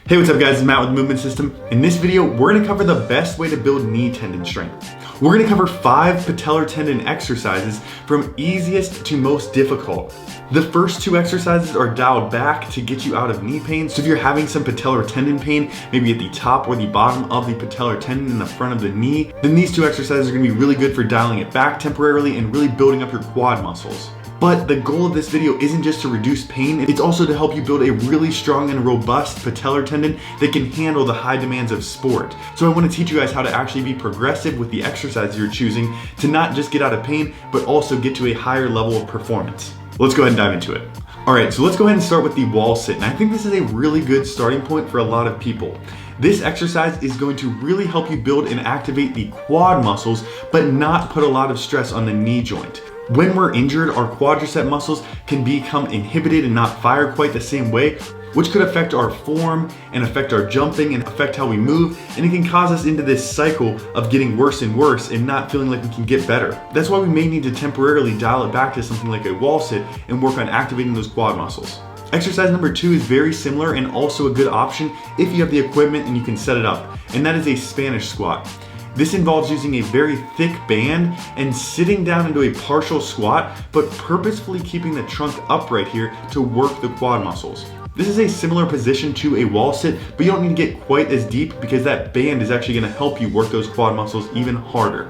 Hey, what's up guys, it's Matt with the Movement System. In this video, we're gonna cover the best way to build knee tendon strength. We're gonna cover 5 patellar tendon exercises from easiest to most difficult. The first 2 exercises are dialed back to get you out of knee pain. So if you're having some patellar tendon pain, maybe at the top or the bottom of the patellar tendon in the front of the knee, then these 2 exercises are gonna be really good for dialing it back temporarily and really building up your quad muscles. But the goal of this video isn't just to reduce pain, it's also to help you build a really strong and robust patellar tendon that can handle the high demands of sport. So I want to teach you guys how to actually be progressive with the exercise you're choosing to not just get out of pain, but also get to a higher level of performance. Let's go ahead and dive into it. All right, so let's go ahead and start with the wall sit. And I think this is a really good starting point for a lot of people. This exercise is going to really help you build and activate the quad muscles, but not put a lot of stress on the knee joint. When we're injured, our quadricep muscles can become inhibited and not fire quite the same way, which could affect our form and affect our jumping and affect how we move, and it can cause us into this cycle of getting worse and worse and not feeling like we can get better. That's why we may need to temporarily dial it back to something like a wall sit and work on activating those quad muscles. Exercise number 2 is very similar and also a good option if you have the equipment and you can set it up, and that is a Spanish squat. This involves using a very thick band and sitting down into a partial squat, but purposefully keeping the trunk upright here to work the quad muscles. This is a similar position to a wall sit, but you don't need to get quite as deep because that band is actually gonna help you work those quad muscles even harder.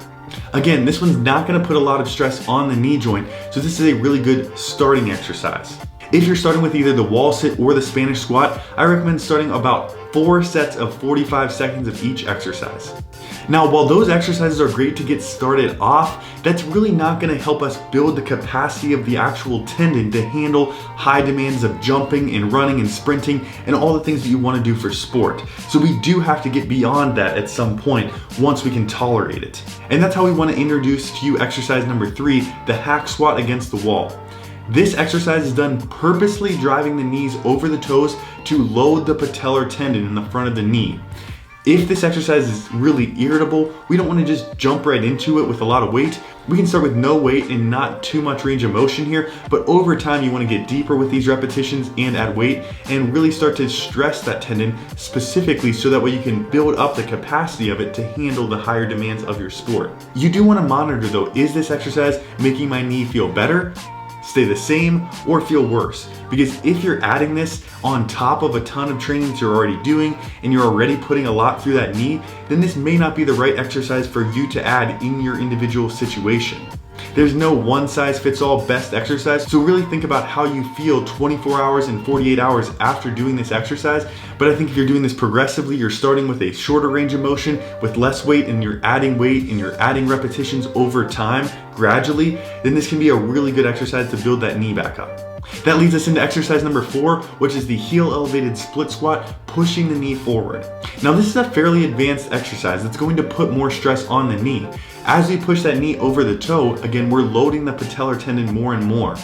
Again, this one's not gonna put a lot of stress on the knee joint, so this is a really good starting exercise. If you're starting with either the wall sit or the Spanish squat, I recommend starting about 4 sets of 45 seconds of each exercise. Now, while those exercises are great to get started off, that's really not gonna help us build the capacity of the actual tendon to handle high demands of jumping and running and sprinting and all the things that you wanna do for sport. So we do have to get beyond that at some point once we can tolerate it. And that's how we wanna introduce to you exercise number 3, the hack squat against the wall. This exercise is done purposely driving the knees over the toes to load the patellar tendon in the front of the knee. If this exercise is really irritable, we don't want to just jump right into it with a lot of weight. We can start with no weight and not too much range of motion here, but over time you want to get deeper with these repetitions and add weight and really start to stress that tendon specifically so that way you can build up the capacity of it to handle the higher demands of your sport. You do want to monitor though, is this exercise making my knee feel better, stay the same, or feel worse? Because if you're adding this on top of a ton of training that you're already doing and you're already putting a lot through that knee, then this may not be the right exercise for you to add in your individual situation. There's no one size fits all best exercise, so really think about how you feel 24 hours and 48 hours after doing this exercise. But I think if you're doing this progressively, you're starting with a shorter range of motion with less weight and you're adding weight and you're adding repetitions over time gradually, then this can be a really good exercise to build that knee back up. That leads us into exercise number 4, which is the heel elevated split squat, pushing the knee forward. Now this is a fairly advanced exercise that's going to put more stress on the knee. As we push that knee over the toe, again, we're loading the patellar tendon more and more.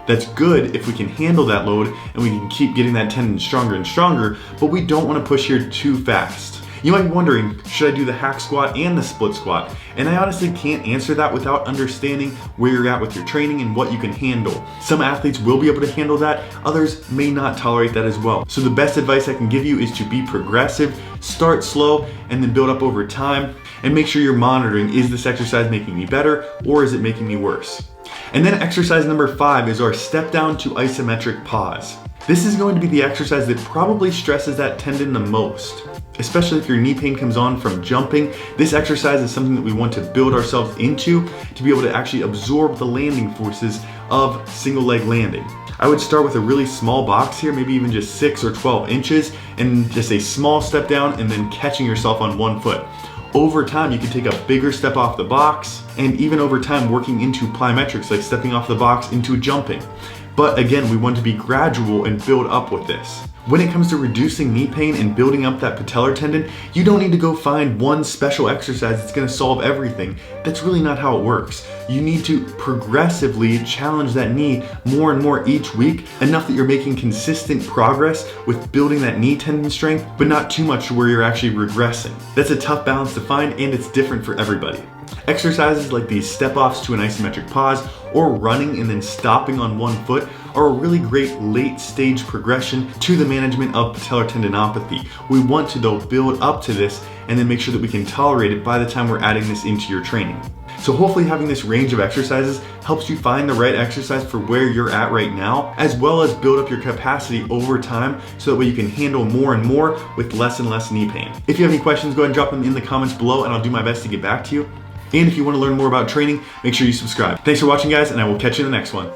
That's good if we can handle that load and we can keep getting that tendon stronger and stronger, but we don't want to push here too fast. You might be wondering, should I do the hack squat and the split squat? And I honestly can't answer that without understanding where you're at with your training and what you can handle. Some athletes will be able to handle that, others may not tolerate that as well. So the best advice I can give you is to be progressive, start slow, and then build up over time, and make sure you're monitoring, is this exercise making me better or is it making me worse? And then exercise number 5 is our step down to isometric pause. This is going to be the exercise that probably stresses that tendon the most. Especially if your knee pain comes on from jumping, this exercise is something that we want to build ourselves into to be able to actually absorb the landing forces of single leg landing. I would start with a really small box here, maybe even just 6 or 12 inches, and just a small step down and then catching yourself on one foot. Over time, you can take a bigger step off the box, and even over time working into plyometrics, like stepping off the box into jumping. But again, we want to be gradual and build up with this. When it comes to reducing knee pain and building up that patellar tendon, you don't need to go find one special exercise that's gonna solve everything. That's really not how it works. You need to progressively challenge that knee more and more each week, enough that you're making consistent progress with building that knee tendon strength, but not too much to where you're actually regressing. That's a tough balance to find, and it's different for everybody. Exercises like these step offs to an isometric pause or running and then stopping on one foot are a really great late stage progression to the management of patellar tendinopathy. We want to though build up to this and then make sure that we can tolerate it by the time we're adding this into your training. So hopefully having this range of exercises helps you find the right exercise for where you're at right now, as well as build up your capacity over time so that way you can handle more and more with less and less knee pain. If you have any questions, go ahead and drop them in the comments below and I'll do my best to get back to you. And if you want to learn more about training, make sure you subscribe. Thanks for watching, guys, and I will catch you in the next one.